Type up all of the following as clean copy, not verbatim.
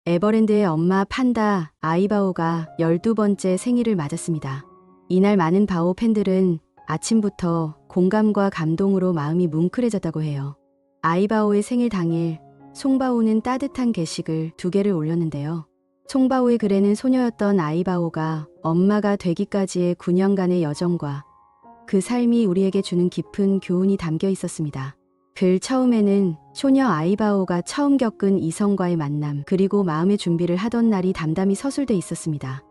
에버랜드의 엄마 판다 아이바오가 12번째 생일을 맞았습니다. 이날 많은 바오 팬들은 아침부터 공감과 감동으로 마음이 뭉클해졌다고 해요. 아이바오의 생일 당일 송바오는 따뜻한 게시글 2개를 올렸는데요. 송바오의 글에는 소녀였던 아이바오가 엄마가 되기까지의 9년간의 여정과 그 삶이 우리에게 주는 깊은 교훈이 담겨 있었습니다. 글 처음에는 소녀 아이바오가 처음 겪은 이성과의 만남 그리고 마음의 준비를 하던 날이 담담히 서술돼 있었습니다.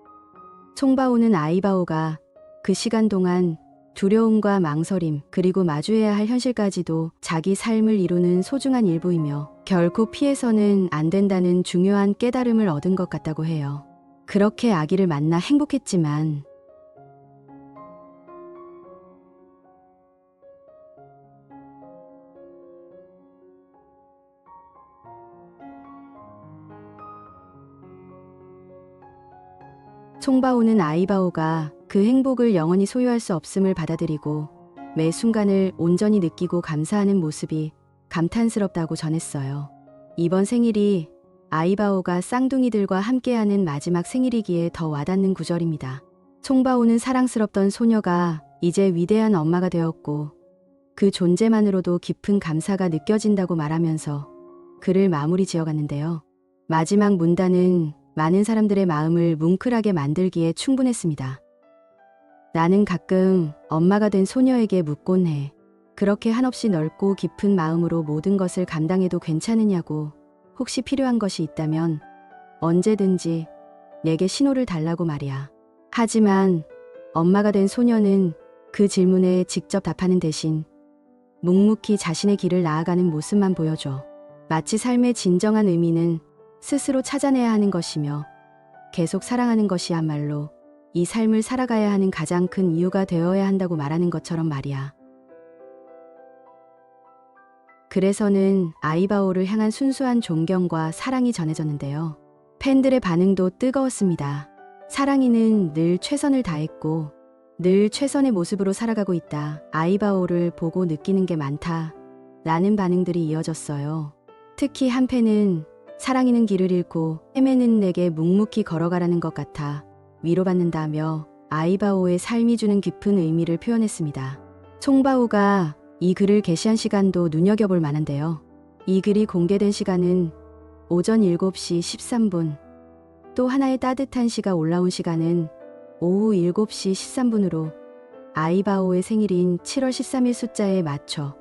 송바오는 아이바오가 그 시간 동안 두려움과 망설임 그리고 마주해야 할 현실까지도 자기 삶을 이루는 소중한 일부이며 결코 피해서는 안 된다는 중요한 깨달음을 얻은 것 같다고 해요. 그렇게 아기를 만나 행복했지만 송바오는 아이바오가 그 행복을 영원히 소유할 수 없음을 받아들이고 매 순간을 온전히 느끼고 감사하는 모습이 감탄스럽다고 전했어요. 이번 생일이 아이바오가 쌍둥이들과 함께하는 마지막 생일이기에 더 와닿는 구절입니다. 송바오는 사랑스럽던 소녀가 이제 위대한 엄마가 되었고 그 존재만으로도 깊은 감사가 느껴진다고 말하면서 글을 마무리 지어갔는데요. 마지막 문단은 많은 사람들의 마음을 뭉클하게 만들기에 충분했습니다. 나는 가끔 엄마가 된 소녀에게 묻곤 해. 그렇게 한없이 넓고 깊은 마음으로 모든 것을 감당해도 괜찮으냐고. 혹시 필요한 것이 있다면 언제든지 내게 신호를 달라고 말이야. 하지만 엄마가 된 소녀는 그 질문에 직접 답하는 대신 묵묵히 자신의 길을 나아가는 모습만 보여줘. 마치 삶의 진정한 의미는 스스로 찾아내야 하는 것이며 계속 사랑하는 것이야말로 이 삶을 살아가야 하는 가장 큰 이유가 되어야 한다고 말하는 것처럼 말이야. 글에서는 아이바오를 향한 순수한 존경과 사랑이 전해졌는데요. 팬들의 반응도 뜨거웠습니다. 사랑이는 늘 최선을 다했고 늘 최선의 모습으로 살아가고 있다. 아이바오를 보고 느끼는 게 많다. 라는 반응들이 이어졌어요. 특히 한 팬은 사랑이는 길을 잃고 헤매는 내게 묵묵히 걸어가라는 것 같아 위로받는다며 아이바오의 삶이 주는 깊은 의미를 표현했습니다. 송바오가 이 글을 게시한 시간도 눈여겨볼 만한데요. 이 글이 공개된 시간은 오전 7시 13분, 또 하나의 따뜻한 시가 올라온 시간은 오후 7시 13분으로 아이바오의 생일인 7월 13일 숫자에 맞춰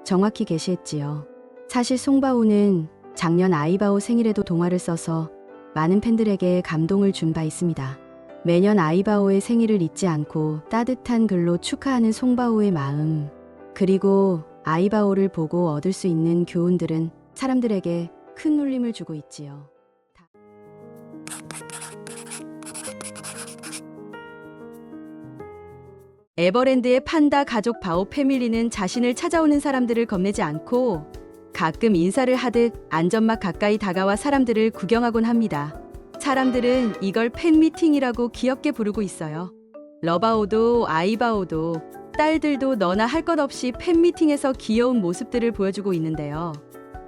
정확히 게시했지요. 사실 송바오는 작년 아이바오 생일에도 동화를 써서 많은 팬들에게 감동을 준 바 있습니다. 매년 아이바오의 생일을 잊지 않고 따뜻한 글로 축하하는 송바오의 마음, 그리고 아이바오를 보고 얻을 수 있는 교훈들은 사람들에게 큰 울림을 주고 있지요. 에버랜드의 판다 가족 바오 패밀리는 자신을 찾아오는 사람들을 겁내지 않고 가끔 인사를 하듯 안전막 가까이 다가와 사람들을 구경하곤 합니다. 사람들은 이걸 팬미팅이라고 귀엽게 부르고 있어요. 러바오도 아이바오도 딸들도 너나 할 것 없이 팬미팅에서 귀여운 모습들을 보여주고 있는데요.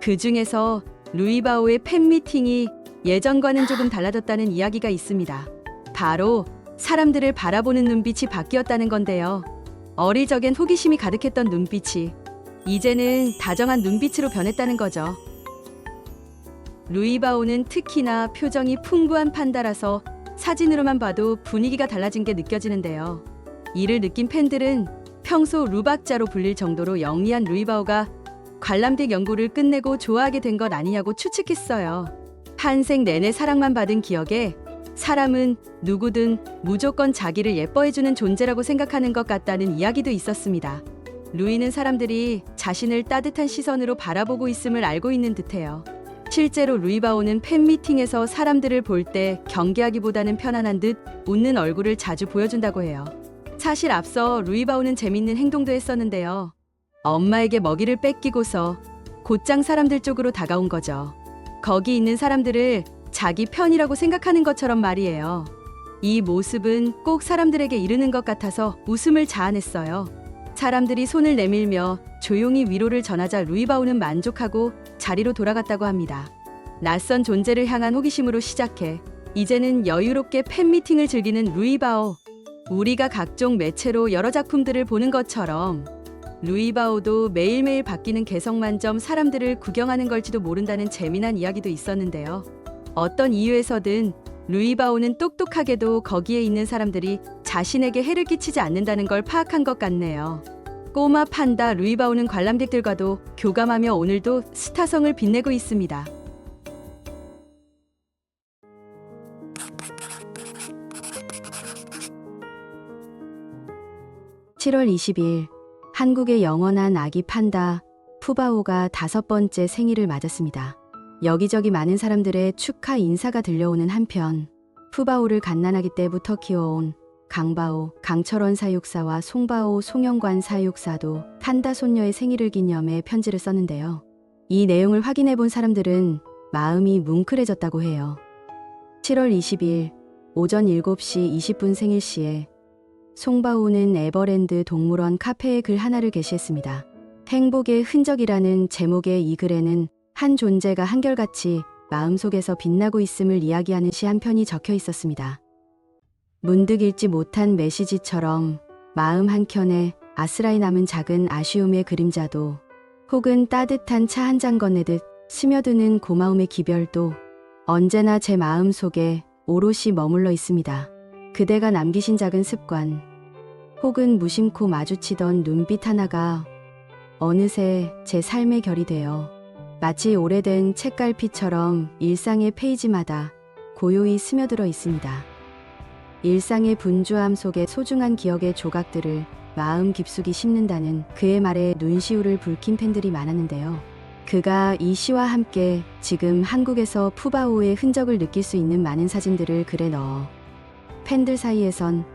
그 중에서 루이바오의 팬미팅이 예전과는 조금 달라졌다는 이야기가 있습니다. 바로 사람들을 바라보는 눈빛이 바뀌었다는 건데요. 어릴 적엔 호기심이 가득했던 눈빛이 이제는 다정한 눈빛으로 변했다는 거죠. 루이바오는 특히나 표정이 풍부한 판다라서 사진으로만 봐도 분위기가 달라진 게 느껴지는데요. 이를 느낀 팬들은 평소 루박자로 불릴 정도로 영리한 루이바오가 관람객 연구를 끝내고 좋아하게 된 것 아니냐고 추측했어요. 한생 내내 사랑만 받은 기억에 사람은 누구든 무조건 자기를 예뻐해주는 존재라고 생각하는 것 같다는 이야기도 있었습니다. 루이는 사람들이 자신을 따뜻한 시선으로 바라보고 있음을 알고 있는 듯해요. 실제로 루이바오는 팬미팅에서 사람들을 볼 때 경계하기보다는 편안한 듯 웃는 얼굴을 자주 보여준다고 해요. 사실 앞서 루이바오는 재밌는 행동도 했었는데요. 엄마에게 먹이를 뺏기고서 곧장 사람들 쪽으로 다가온 거죠. 거기 있는 사람들을 자기 편이라고 생각하는 것처럼 말이에요. 이 모습은 꼭 사람들에게 이르는 것 같아서 웃음을 자아냈어요. 사람들이 손을 내밀며 조용히 위로를 전하자 루이바오는 만족하고 자리로 돌아갔다고 합니다. 낯선 존재를 향한 호기심으로 시작해 이제는 여유롭게 팬미팅을 즐기는 루이바오. 우리가 각종 매체로 여러 작품들을 보는 것처럼 루이바오도 매일매일 바뀌는 개성만점 사람들을 구경하는 걸지도 모른다는 재미난 이야기도 있었는데요. 어떤 이유에서든 루이바오는 똑똑하게도 거기에 있는 사람들이 자신에게 해를 끼치지 않는다는 걸 파악한 것 같네요. 꼬마 판다 루이바오는 관람객들과도 교감하며 오늘도 스타성을 빛내고 있습니다. 7월 20일 한국의 영원한 아기 판다 푸바오가 5번째 생일을 맞았습니다. 여기저기 많은 사람들의 축하 인사가 들려오는 한편 푸바오를 갓난아기 때부터 키워온 강바오, 강철원 사육사와 송바오, 송영관 사육사도 판다 손녀의 생일을 기념해 편지를 썼는데요. 이 내용을 확인해 본 사람들은 마음이 뭉클해졌다고 해요. 7월 20일 오전 7시 20분 생일 시에 송바오는 에버랜드 동물원 카페에 글 하나를 게시했습니다. 행복의 흔적이라는 제목의 이 글에는 한 존재가 한결같이 마음속에서 빛나고 있음을 이야기하는 시 한 편이 적혀 있었습니다. 문득 읽지 못한 메시지처럼 마음 한켠에 아스라이 남은 작은 아쉬움의 그림자도 혹은 따뜻한 차 한 잔 건네듯 스며드는 고마움의 기별도 언제나 제 마음 속에 오롯이 머물러 있습니다. 그대가 남기신 작은 습관 혹은 무심코 마주치던 눈빛 하나가 어느새 제 삶의 결이 되어 마치 오래된 책갈피처럼 일상의 페이지마다 고요히 스며들어 있습니다. 일상의 분주함 속에 소중한 기억의 조각들을 마음 깊숙이 심는다는 그의 말에 눈시울을 붉힌 팬들이 많았는데요. 그가 이 시와 함께 지금 한국에서 푸바오의 흔적을 느낄 수 있는 많은 사진들을 글에 넣어 팬들 사이에선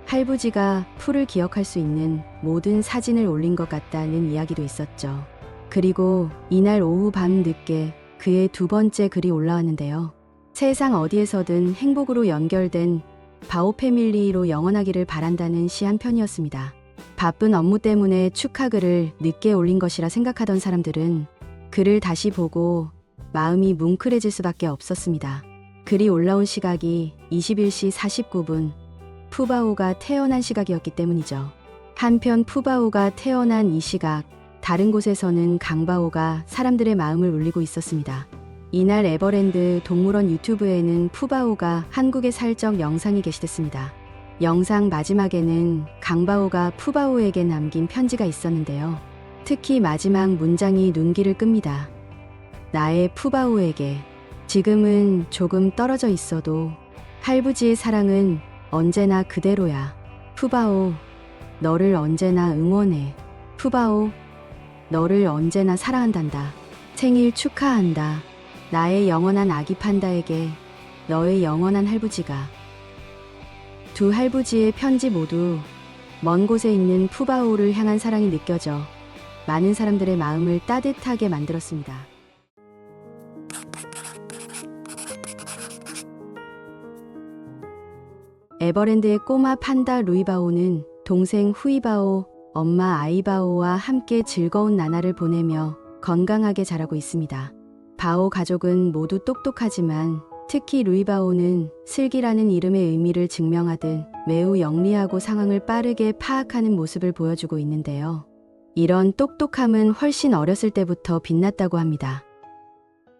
할부지가 푸를 기억할 수 있는 모든 사진을 올린 것 같다는 이야기도 있었죠. 그리고 이날 오후 밤 늦게 그의 2번째 글이 올라왔는데요. 세상 어디에서든 행복으로 연결된 바오 패밀리로 영원하기를 바란다는 시 한 편이었습니다. 바쁜 업무 때문에 축하글을 늦게 올린 것이라 생각하던 사람들은 글을 다시 보고 마음이 뭉클해질 수밖에 없었습니다. 글이 올라온 시각이 21시 49분 푸바오가 태어난 시각이었기 때문이죠. 한편 푸바오가 태어난 이 시각 다른 곳에서는 강바오가 사람들의 마음을 울리고 있었습니다. 이날 에버랜드 동물원 유튜브에는 푸바오가 한국에 살 적 영상이 게시됐습니다. 영상 마지막에는 강바오가 푸바오에게 남긴 편지가 있었는데요. 특히 마지막 문장이 눈길을 끕니다. 나의 푸바오에게 지금은 조금 떨어져 있어도 할부지의 사랑은 언제나 그대로야. 푸바오, 너를 언제나 응원해. 푸바오, 너를 언제나 사랑한단다. 생일 축하한다. 나의 영원한 아기 판다에게 너의 영원한 할부지가. 두 할부지의 편지 모두 먼 곳에 있는 푸바오를 향한 사랑이 느껴져 많은 사람들의 마음을 따뜻하게 만들었습니다. 에버랜드의 꼬마 판다 루이바오는 동생 후이바오, 엄마 아이바오와 함께 즐거운 나날을 보내며 건강하게 자라고 있습니다. 바오 가족은 모두 똑똑하지만 특히 루이바오는 슬기라는 이름의 의미를 증명하듯 매우 영리하고 상황을 빠르게 파악하는 모습을 보여주고 있는데요. 이런 똑똑함은 훨씬 어렸을 때부터 빛났다고 합니다.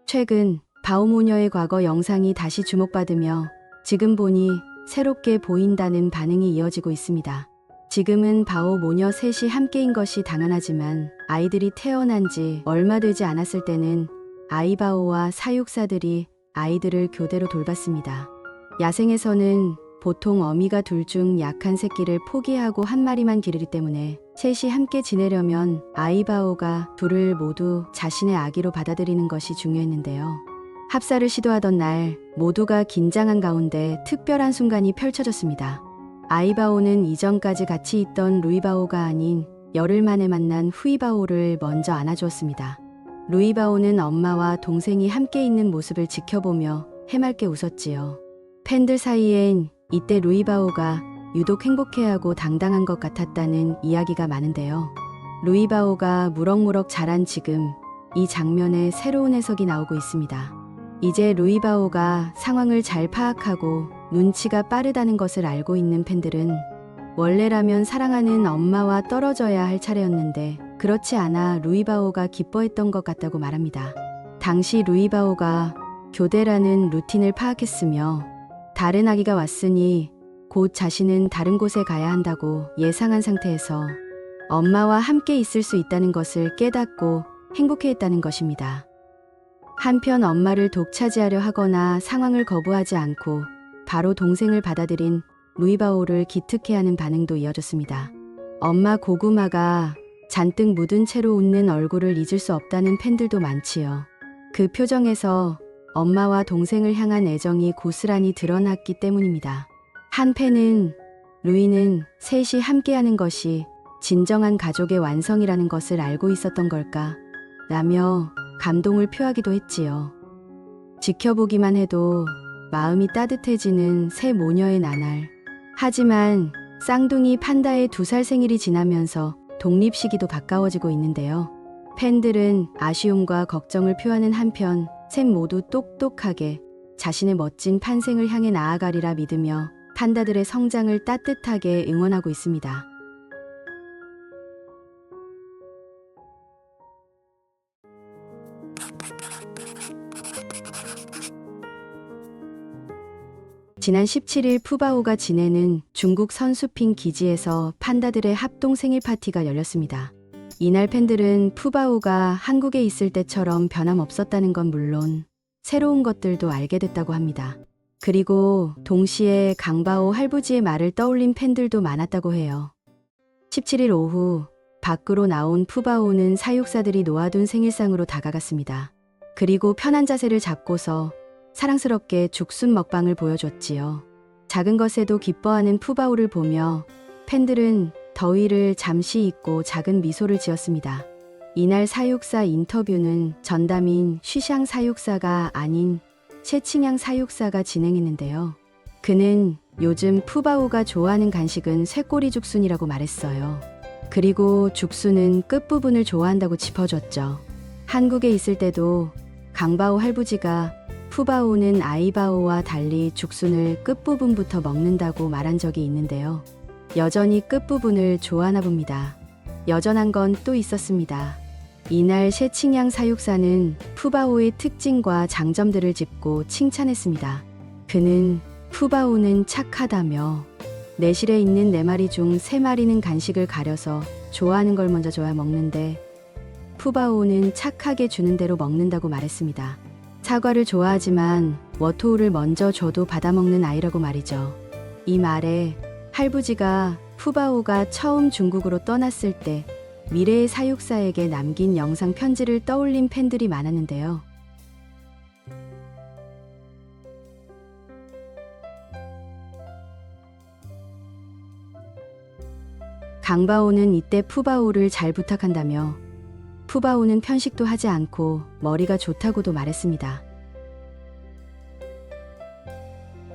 최근 바오 모녀의 과거 영상이 다시 주목받으며 지금 보니 새롭게 보인다는 반응이 이어지고 있습니다. 지금은 바오 모녀 셋이 함께인 것이 당연하지만 아이들이 태어난 지 얼마 되지 않았을 때는 아이바오와 사육사들이 아이들을 교대로 돌봤습니다. 야생에서는 보통 어미가 둘 중 약한 새끼를 포기하고 한 마리만 기르기 때문에 셋이 함께 지내려면 아이바오가 둘을 모두 자신의 아기로 받아들이는 것이 중요했는데요. 합사를 시도하던 날 모두가 긴장한 가운데 특별한 순간이 펼쳐졌습니다. 아이바오는 이전까지 같이 있던 루이바오가 아닌 열흘 만에 만난 후이바오를 먼저 안아주었습니다. 루이바오는 엄마와 동생이 함께 있는 모습을 지켜보며 해맑게 웃었지요. 팬들 사이엔 이때 루이바오가 유독 행복해하고 당당한 것 같았다는 이야기가 많은데요. 루이바오가 무럭무럭 자란 지금 이 장면에 새로운 해석이 나오고 있습니다. 이제 루이바오가 상황을 잘 파악하고 눈치가 빠르다는 것을 알고 있는 팬들은 원래라면 사랑하는 엄마와 떨어져야 할 차례였는데 그렇지 않아 루이바오가 기뻐했던 것 같다고 말합니다. 당시 루이바오가 교대라는 루틴을 파악했으며 다른 아기가 왔으니 곧 자신은 다른 곳에 가야 한다고 예상한 상태에서 엄마와 함께 있을 수 있다는 것을 깨닫고 행복해했다는 것입니다. 한편 엄마를 독차지하려 하거나 상황을 거부하지 않고 바로 동생을 받아들인 루이바오를 기특해하는 반응도 이어졌습니다. 엄마 고구마가 잔뜩 묻은 채로 웃는 얼굴을 잊을 수 없다는 팬들도 많지요. 그 표정에서 엄마와 동생을 향한 애정이 고스란히 드러났기 때문입니다. 한 팬은 루이는 셋이 함께하는 것이 진정한 가족의 완성이라는 것을 알고 있었던 걸까 라며 감동을 표하기도 했지요. 지켜보기만 해도 마음이 따뜻해지는 새 모녀의 나날. 하지만 쌍둥이 판다의 2살 생일이 지나면서 독립 시기도 가까워지고 있는데요. 팬들은 아쉬움과 걱정을 표하는 한편 셋 모두 똑똑하게 자신의 멋진 판생을 향해 나아가리라 믿으며 판다들의 성장을 따뜻하게 응원하고 있습니다. 지난 17일 푸바오가 지내는 중국 선수핑 기지에서 판다들의 합동 생일 파티가 열렸습니다. 이날 팬들은 푸바오가 한국에 있을 때처럼 변함없었다는 건 물론 새로운 것들도 알게 됐다고 합니다. 그리고 동시에 강바오 할부지의 말을 떠올린 팬들도 많았다고 해요. 17일 오후 밖으로 나온 푸바오는 사육사들이 놓아둔 생일상으로 다가갔습니다. 그리고 편한 자세를 잡고서 사랑스럽게 죽순 먹방을 보여줬지요. 작은 것에도 기뻐하는 푸바오를 보며 팬들은 더위를 잠시 잊고 작은 미소를 지었습니다. 이날 사육사 인터뷰는 전담인 쉬샹 사육사가 아닌 셰칭양 사육사가 진행했는데요. 그는 요즘 푸바오가 좋아하는 간식은 쇠꼬리 죽순이라고 말했어요. 그리고 죽순은 끝부분을 좋아한다고 짚어줬죠. 한국에 있을 때도 강바오 할부지가 푸바오는 아이바오와 달리 죽순을 끝부분부터 먹는다고 말한 적이 있는데요. 여전히 끝부분을 좋아하나 봅니다. 여전한 건 또 있었습니다. 이날 셰칭양 사육사는 푸바오의 특징과 장점들을 짚고 칭찬했습니다. 그는 푸바오는 착하다며 내실에 있는 4마리 중 3마리는 간식을 가려서 좋아하는 걸 먼저 줘야 먹는데 푸바오는 착하게 주는 대로 먹는다고 말했습니다. 사과를 좋아하지만 워토우를 먼저 줘도 받아먹는 아이라고 말이죠. 이 말에 할부지가 푸바오가 처음 중국으로 떠났을 때 미래의 사육사에게 남긴 영상 편지를 떠올린 팬들이 많았는데요. 강바오는 이때 푸바오를 잘 부탁한다며 푸바오는 편식도 하지 않고 머리가 좋다고도 말했습니다.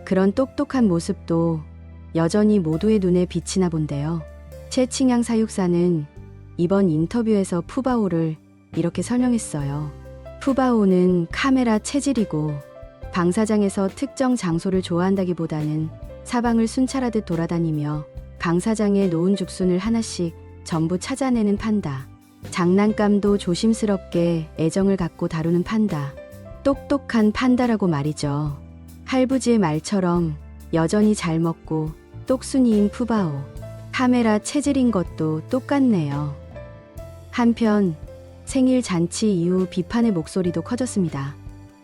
그런 똑똑한 모습도 여전히 모두의 눈에 비치나 본데요. 채칭양 사육사는 이번 인터뷰에서 푸바오를 이렇게 설명했어요. 푸바오는 카메라 체질이고 방사장에서 특정 장소를 좋아한다기보다는 사방을 순찰하듯 돌아다니며 방사장에 놓은 죽순을 하나씩 전부 찾아내는 판다. 장난감도 조심스럽게 애정을 갖고 다루는 판다. 똑똑한 판다라고 말이죠. 할부지의 말처럼 여전히 잘 먹고 똑순이인 푸바오. 카메라 체질인 것도 똑같네요. 한편 생일 잔치 이후 비판의 목소리도 커졌습니다.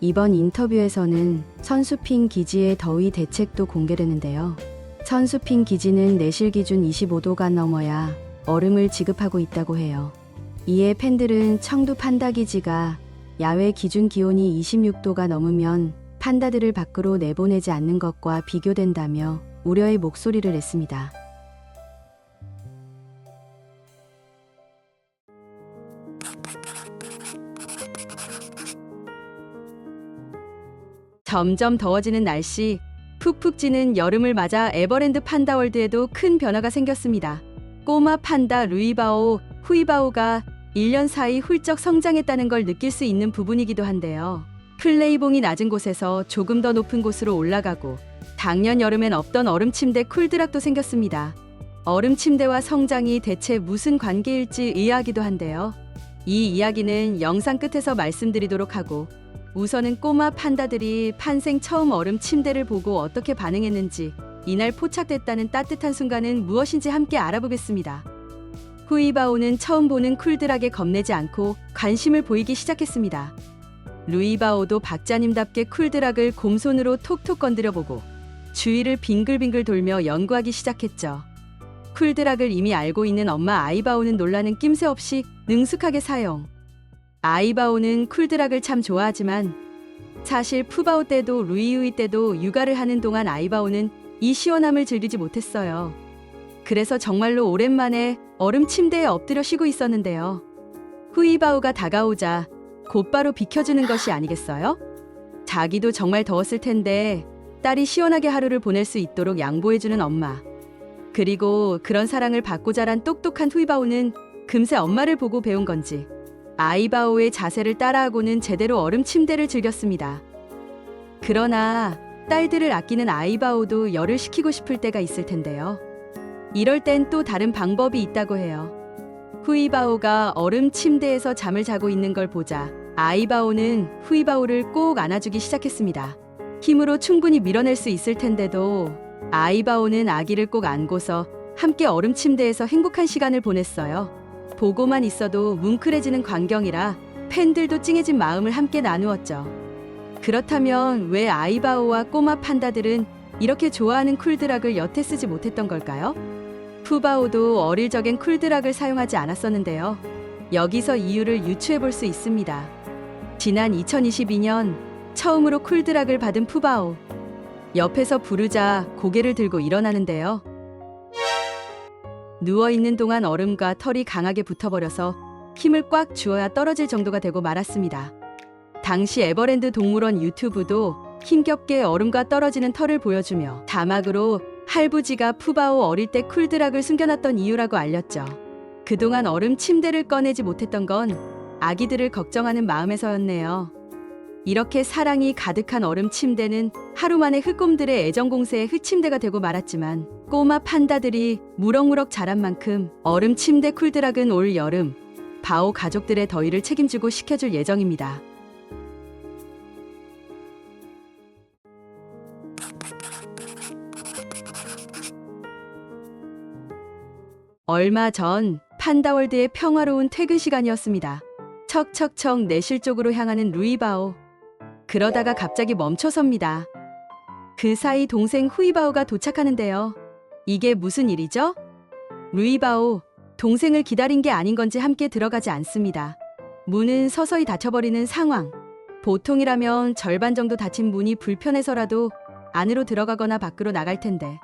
이번 인터뷰에서는 선수핑 기지의 더위 대책도 공개되는데요. 선수핑 기지는 내실 기준 25도가 넘어야 얼음을 지급하고 있다고 해요. 이에 팬들은 청두 판다 기지가 야외 기준 기온이 26도가 넘으면 판다들을 밖으로 내보내지 않는 것과 비교된다며 우려의 목소리를 냈습니다. 점점 더워지는 날씨, 푹푹 찌는 여름을 맞아 에버랜드 판다월드에도 큰 변화가 생겼습니다. 꼬마 판다 루이바오, 후이바오가 1년 사이 훌쩍 성장했다는 걸 느낄 수 있는 부분이기도 한데요. 플레이봉이 낮은 곳에서 조금 더 높은 곳으로 올라가고 작년 여름엔 없던 얼음 침대 쿨드락도 생겼습니다. 얼음 침대와 성장이 대체 무슨 관계일지 의아하기도 한데요. 이 이야기는 영상 끝에서 말씀드리도록 하고 우선은 꼬마 판다들이 판생 처음 얼음 침대를 보고 어떻게 반응했는지 이날 포착됐다는 따뜻한 순간은 무엇인지 함께 알아보겠습니다. 후이바오는 처음 보는 쿨드락에 겁내지 않고 관심을 보이기 시작했습니다. 루이바오도 박자님답게 쿨드락을 곰손으로 톡톡 건드려보고 주위를 빙글빙글 돌며 연구하기 시작했죠. 쿨드락을 이미 알고 있는 엄마 아이바오는 놀라는 낌새 없이 능숙하게 사용. 아이바오는 쿨드락을 참 좋아하지만 사실 푸바오 때도 루이우이 때도 육아를 하는 동안 아이바오는 이 시원함을 즐기지 못했어요. 그래서 정말로 오랜만에 얼음 침대에 엎드려 쉬고 있었는데요. 후이바오가 다가오자 곧바로 비켜주는 것이 아니겠어요? 자기도 정말 더웠을 텐데 딸이 시원하게 하루를 보낼 수 있도록 양보해주는 엄마. 그리고 그런 사랑을 받고 자란 똑똑한 후이바오는 금세 엄마를 보고 배운 건지 아이바오의 자세를 따라하고는 제대로 얼음 침대를 즐겼습니다. 그러나 딸들을 아끼는 아이바오도 열을 식히고 싶을 때가 있을 텐데요. 이럴 땐 또 다른 방법이 있다고 해요. 후이바오가 얼음 침대에서 잠을 자고 있는 걸 보자 아이바오는 후이바오를 꼭 안아주기 시작했습니다. 힘으로 충분히 밀어낼 수 있을 텐데도 아이바오는 아기를 꼭 안고서 함께 얼음 침대에서 행복한 시간을 보냈어요. 보고만 있어도 뭉클해지는 광경이라 팬들도 찡해진 마음을 함께 나누었죠. 그렇다면 왜 아이바오와 꼬마 판다들은 이렇게 좋아하는 쿨드락을 여태 쓰지 못했던 걸까요? 푸바오도 어릴 적엔 쿨드락을 사용하지 않았었는데요. 여기서 이유를 유추해 볼 수 있습니다. 지난 2022년 처음으로 쿨드락을 받은 푸바오. 옆에서 부르자 고개를 들고 일어나는데요. 누워있는 동안 얼음과 털이 강하게 붙어버려서 힘을 꽉 주어야 떨어질 정도가 되고 말았습니다. 당시 에버랜드 동물원 유튜브도 힘겹게 얼음과 떨어지는 털을 보여주며 자막으로 할부지가 푸바오 어릴 때 쿨드락을 숨겨놨던 이유라고 알렸죠. 그동안 얼음 침대를 꺼내지 못했던 건 아기들을 걱정하는 마음에서였네요. 이렇게 사랑이 가득한 얼음 침대는 하루 만에 흑곰들의 애정 공세의 흑침대가 되고 말았지만 꼬마 판다들이 무럭무럭 자란 만큼 얼음 침대 쿨드락은 올 여름 바오 가족들의 더위를 책임지고 식혀줄 예정입니다. 얼마 전 판다월드의 평화로운 퇴근 시간이었습니다. 척척척 내실 쪽으로 향하는 루이바오. 그러다가 갑자기 멈춰섭니다. 그 사이 동생 후이바오가 도착하는데요. 이게 무슨 일이죠? 루이바오, 동생을 기다린 게 아닌 건지 함께 들어가지 않습니다. 문은 서서히 닫혀버리는 상황. 보통이라면 절반 정도 닫힌 문이 불편해서라도 안으로 들어가거나 밖으로 나갈 텐데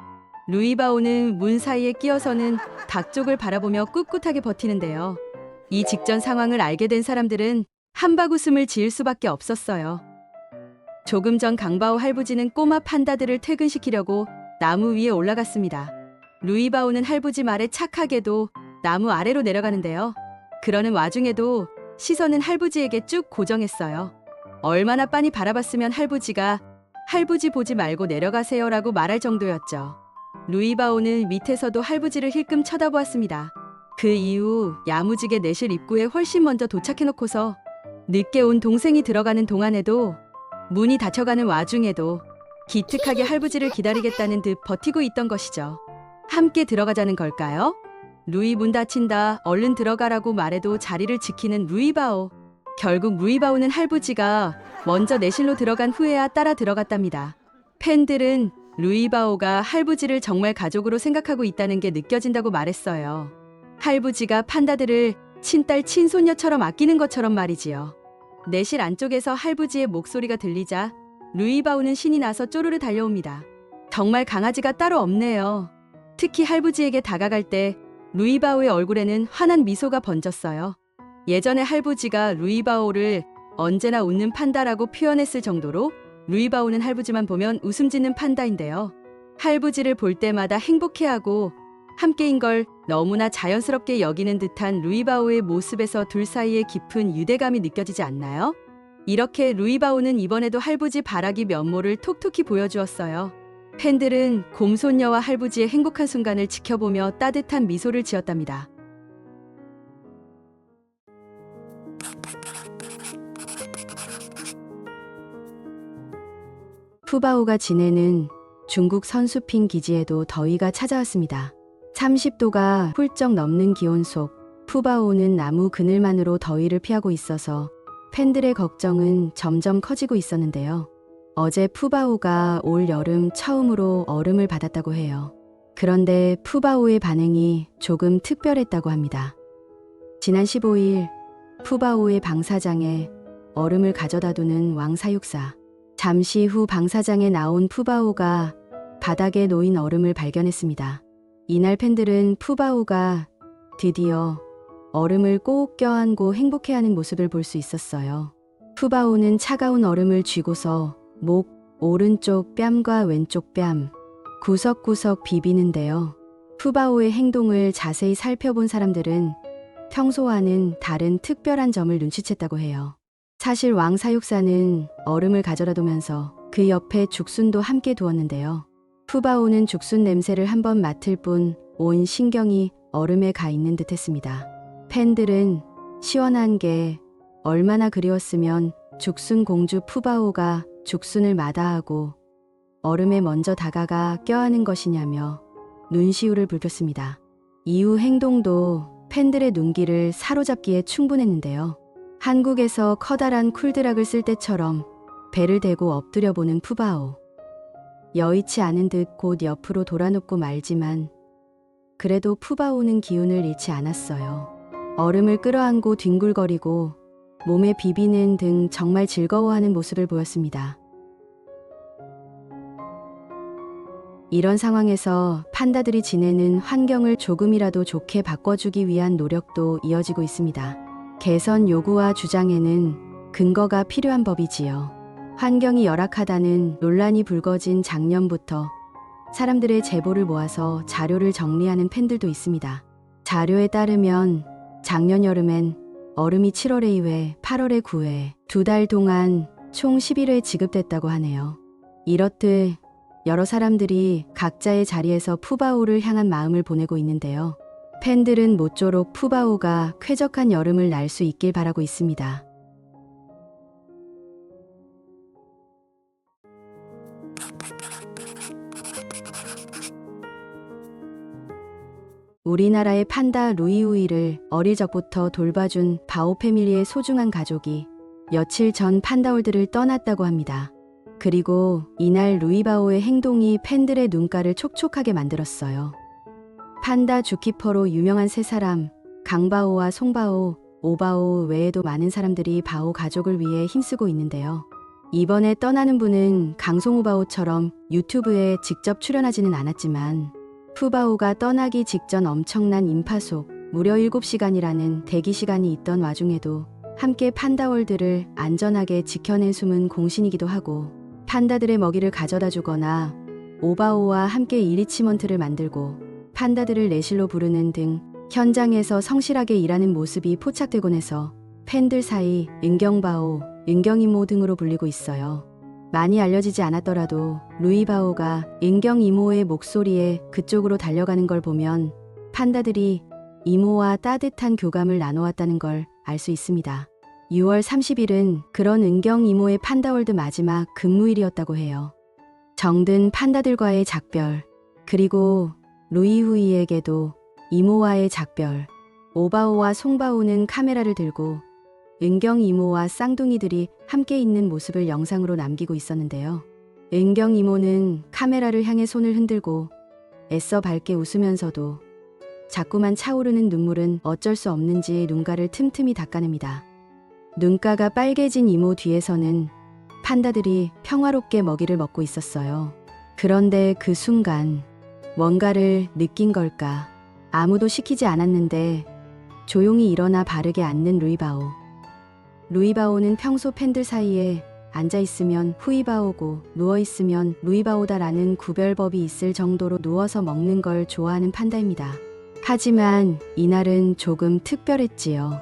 루이바오는 문 사이에 끼어서는 닭 쪽을 바라보며 꿋꿋하게 버티는데요. 이 직전 상황을 알게 된 사람들은 한바구음을 지을 수밖에 없었어요. 조금 전 강바오 할부지는 꼬마 판다들을 퇴근시키려고 나무 위에 올라갔습니다. 루이바오는 할부지 말에 착하게도 나무 아래로 내려가는데요. 그러는 와중에도 시선은 할부지에게 쭉 고정했어요. 얼마나 빤히 바라봤으면 할부지가 할부지 보지 말고 내려가세요라고 말할 정도였죠. 루이바오는 밑에서도 할부지를 힐끔 쳐다보았습니다. 그 이후 야무지게 내실 입구에 훨씬 먼저 도착해놓고서 늦게 온 동생이 들어가는 동안에도 문이 닫혀가는 와중에도 기특하게 할부지를 기다리겠다는 듯 버티고 있던 것이죠. 함께 들어가자는 걸까요? 루이 문 닫힌다, 얼른 들어가라고 말해도 자리를 지키는 루이바오. 결국 루이바오는 할부지가 먼저 내실로 들어간 후에야 따라 들어갔답니다. 팬들은 루이바오가 할부지를 정말 가족으로 생각하고 있다는 게 느껴진다고 말했어요. 할부지가 판다들을 친딸 친손녀처럼 아끼는 것처럼 말이지요. 내실 안쪽에서 할부지의 목소리가 들리자 루이바오는 신이 나서 쪼르르 달려옵니다. 정말 강아지가 따로 없네요. 특히 할부지에게 다가갈 때 루이바오의 얼굴에는 환한 미소가 번졌어요. 예전에 할부지가 루이바오를 언제나 웃는 판다라고 표현했을 정도로 루이바오는 할부지만 보면 웃음 짓는 판다인데요. 할부지를 볼 때마다 행복해하고 함께인 걸 너무나 자연스럽게 여기는 듯한 루이바오의 모습에서 둘 사이에 깊은 유대감이 느껴지지 않나요? 이렇게 루이바오는 이번에도 할부지 바라기 면모를 톡톡히 보여주었어요. 팬들은 곰손녀와 할부지의 행복한 순간을 지켜보며 따뜻한 미소를 지었답니다. 푸바오가 지내는 중국 선수핑 기지에도 더위가 찾아왔습니다. 30도가 훌쩍 넘는 기온 속 푸바오는 나무 그늘만으로 더위를 피하고 있어서 팬들의 걱정은 점점 커지고 있었는데요. 어제 푸바오가 올 여름 처음으로 얼음을 받았다고 해요. 그런데 푸바오의 반응이 조금 특별했다고 합니다. 지난 15일 푸바오의 방사장에 얼음을 가져다 두는 왕사육사. 잠시 후 방사장에 나온 푸바오가 바닥에 놓인 얼음을 발견했습니다. 이날 팬들은 푸바오가 드디어 얼음을 꼭 껴안고 행복해하는 모습을 볼 수 있었어요. 푸바오는 차가운 얼음을 쥐고서 목, 오른쪽 뺨과 왼쪽 뺨, 구석구석 비비는데요. 푸바오의 행동을 자세히 살펴본 사람들은 평소와는 다른 특별한 점을 눈치챘다고 해요. 사실 왕사육사는 얼음을 가져다 두면서 그 옆에 죽순도 함께 두었는데요. 푸바오는 죽순 냄새를 한번 맡을 뿐 온 신경이 얼음에 가 있는 듯 했습니다. 팬들은 시원한 게 얼마나 그리웠으면 죽순 공주 푸바오가 죽순을 마다하고 얼음에 먼저 다가가 껴안은 것이냐며 눈시울을 붉혔습니다. 이후 행동도 팬들의 눈길을 사로잡기에 충분했는데요. 한국에서 커다란 쿨드락을 쓸 때처럼 배를 대고 엎드려 보는 푸바오. 여의치 않은 듯 곧 옆으로 돌아눕고 말지만 그래도 푸바오는 기운을 잃지 않았어요. 얼음을 끌어안고 뒹굴거리고 몸에 비비는 등 정말 즐거워하는 모습을 보였습니다. 이런 상황에서 판다들이 지내는 환경을 조금이라도 좋게 바꿔주기 위한 노력도 이어지고 있습니다. 개선 요구와 주장에는 근거가 필요한 법이지요. 환경이 열악하다는 논란이 불거진 작년부터 사람들의 제보를 모아서 자료를 정리하는 팬들도 있습니다. 자료에 따르면 작년 여름엔 얼음이 7월에 2회, 8월에 9회, 2달 동안 총 11회 지급됐다고 하네요. 이렇듯 여러 사람들이 각자의 자리에서 푸바오를 향한 마음을 보내고 있는데요. 팬들은 모쪼록 푸바오가 쾌적한 여름을 날 수 있길 바라고 있습니다. 우리나라의 판다 루이우이를 어릴 적부터 돌봐준 바오 패밀리의 소중한 가족이 며칠 전 판다월드를 떠났다고 합니다. 그리고 이날 루이바오의 행동이 팬들의 눈가를 촉촉하게 만들었어요. 판다 주키퍼로 유명한 세 사람, 강바오와 송바오, 오바오 외에도 많은 사람들이 바오 가족을 위해 힘쓰고 있는데요. 이번에 떠나는 분은 강송오바오처럼 유튜브에 직접 출연하지는 않았지만 푸바오가 떠나기 직전 엄청난 인파 속 무려 7시간이라는 대기 시간이 있던 와중에도 함께 판다월드를 안전하게 지켜낸 숨은 공신이기도 하고 판다들의 먹이를 가져다 주거나 오바오와 함께 이리치먼트를 만들고 판다들을 내실로 부르는 등 현장에서 성실하게 일하는 모습이 포착되곤 해서 팬들 사이 은경바오, 은경이모 등으로 불리고 있어요. 많이 알려지지 않았더라도 루이바오가 은경이모의 목소리에 그쪽으로 달려가는 걸 보면 판다들이 이모와 따뜻한 교감을 나눠왔다는 걸 알 수 있습니다. 6월 30일은 그런 은경이모의 판다월드 마지막 근무일이었다고 해요. 정든 판다들과의 작별, 그리고 루이후이에게도 이모와의 작별. 오바오와 송바오는 카메라를 들고 은경 이모와 쌍둥이들이 함께 있는 모습을 영상으로 남기고 있었는데요. 은경 이모는 카메라를 향해 손을 흔들고 애써 밝게 웃으면서도 자꾸만 차오르는 눈물은 어쩔 수 없는지 눈가를 틈틈이 닦아냅니다. 눈가가 빨개진 이모 뒤에서는 판다들이 평화롭게 먹이를 먹고 있었어요. 그런데 그 순간 뭔가를 느낀 걸까? 아무도 시키지 않았는데 조용히 일어나 바르게 앉는 루이바오. 루이바오는 평소 팬들 사이에 앉아있으면 후이바오고 누워있으면 루이바오다라는 구별법이 있을 정도로 누워서 먹는 걸 좋아하는 판다입니다. 하지만 이날은 조금 특별했지요.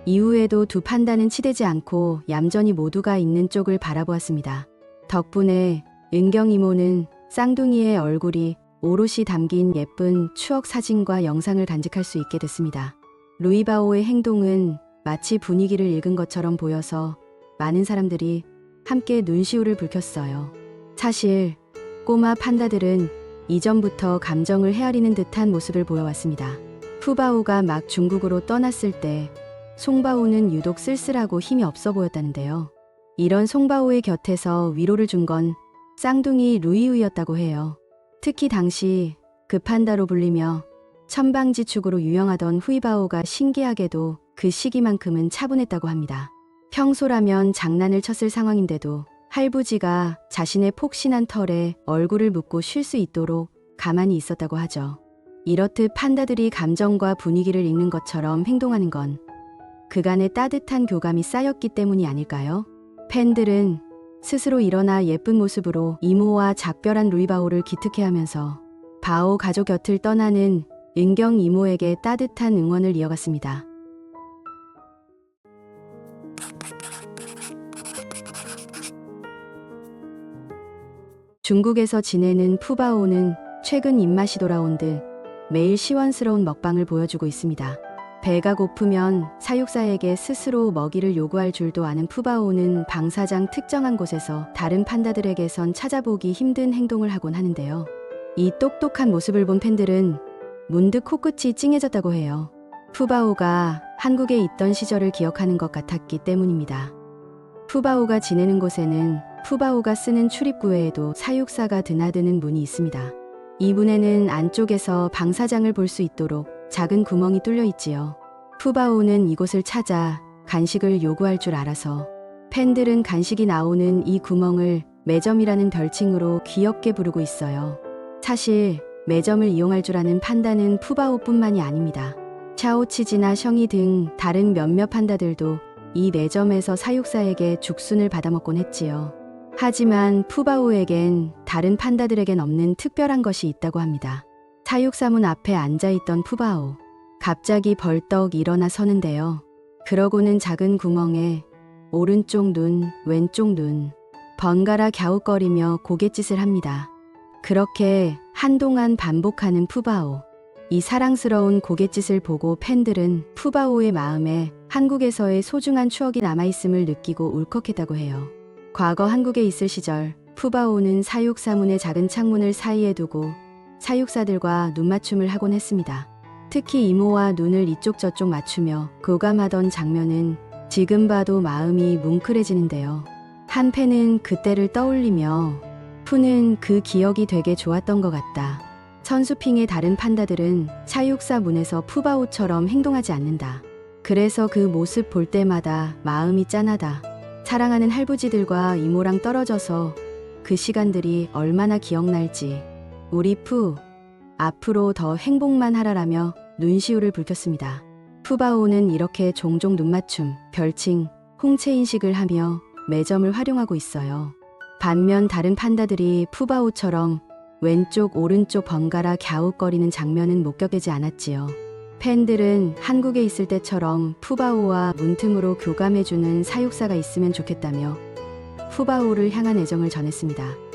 이후에도 두 판다는 치대지 않고 얌전히 모두가 있는 쪽을 바라보았습니다. 덕분에 은경 이모는 쌍둥이의 얼굴이 오롯이 담긴 예쁜 추억 사진과 영상을 간직할 수 있게 됐습니다. 루이바오의 행동은 마치 분위기를 읽은 것처럼 보여서 많은 사람들이 함께 눈시울을 붉혔어요. 사실 꼬마 판다들은 이전부터 감정을 헤아리는 듯한 모습을 보여왔습니다. 푸바오가 막 중국으로 떠났을 때 송바오는 유독 쓸쓸하고 힘이 없어 보였다는데요. 이런 송바오의 곁에서 위로를 준 건 쌍둥이 루이우였다고 해요. 특히 당시 그 판다로 불리며 천방지축으로 유명하던 후이바오가 신기하게도 그 시기만큼은 차분했다고 합니다. 평소라면 장난을 쳤을 상황인데도 할부지가 자신의 폭신한 털에 얼굴을 묻고 쉴 수 있도록 가만히 있었다고 하죠. 이렇듯 판다들이 감정과 분위기를 읽는 것처럼 행동하는 건 그간의 따뜻한 교감이 쌓였기 때문이 아닐까요? 팬들은 스스로 일어나 예쁜 모습으로 이모와 작별한 루이바오를 기특해하면서 바오 가족 곁을 떠나는 은경 이모에게 따뜻한 응원을 이어갔습니다. 중국에서 지내는 푸바오는 최근 입맛이 돌아온 듯 매일 시원스러운 먹방을 보여주고 있습니다. 배가 고프면 사육사에게 스스로 먹이를 요구할 줄도 아는 푸바오는 방사장 특정한 곳에서 다른 판다들에게선 찾아보기 힘든 행동을 하곤 하는데요. 이 똑똑한 모습을 본 팬들은 문득 코끝이 찡해졌다고 해요. 푸바오가 한국에 있던 시절을 기억하는 것 같았기 때문입니다. 푸바오가 지내는 곳에는 푸바오가 쓰는 출입구 외에도 사육사가 드나드는 문이 있습니다. 이 문에는 안쪽에서 방사장을 볼 수 있도록 작은 구멍이 뚫려 있지요. 푸바오는 이곳을 찾아 간식을 요구할 줄 알아서 팬들은 간식이 나오는 이 구멍을 매점이라는 별칭으로 귀엽게 부르고 있어요. 사실 매점을 이용할 줄 아는 판다는 푸바오뿐만이 아닙니다. 샤오치지나 셩이 등 다른 몇몇 판다들도 이 매점에서 사육사에게 죽순을 받아먹곤 했지요. 하지만 푸바오에겐 다른 판다들에겐 없는 특별한 것이 있다고 합니다. 사육사문 앞에 앉아있던 푸바오. 갑자기 벌떡 일어나 서는데요. 그러고는 작은 구멍에 오른쪽 눈, 왼쪽 눈, 번갈아 갸웃거리며 고갯짓을 합니다. 그렇게 한동안 반복하는 푸바오. 이 사랑스러운 고갯짓을 보고 팬들은 푸바오의 마음에 한국에서의 소중한 추억이 남아있음을 느끼고 울컥했다고 해요. 과거 한국에 있을 시절 푸바오는 사육사문의 작은 창문을 사이에 두고 사육사들과 눈맞춤을 하곤 했습니다. 특히 이모와 눈을 이쪽 저쪽 맞추며 교감하던 장면은 지금 봐도 마음이 뭉클해지는데요. 한 팬은 그때를 떠올리며 푸는 그 기억이 되게 좋았던 것 같다. 선수핑의 다른 판다들은 사육사 문에서 푸바오처럼 행동하지 않는다. 그래서 그 모습 볼 때마다 마음이 짠하다. 사랑하는 할부지들과 이모랑 떨어져서 그 시간들이 얼마나 기억날지. 우리 푸, 앞으로 더 행복만 하라라며 눈시울을 붉혔습니다. 푸바오는 이렇게 종종 눈맞춤, 별칭, 홍채인식을 하며 매점을 활용하고 있어요. 반면 다른 판다들이 푸바오처럼 왼쪽 오른쪽 번갈아 갸웃거리는 장면은 목격되지 않았지요. 팬들은 한국에 있을 때처럼 푸바오와 문틈으로 교감해주는 사육사가 있으면 좋겠다며 푸바오를 향한 애정을 전했습니다.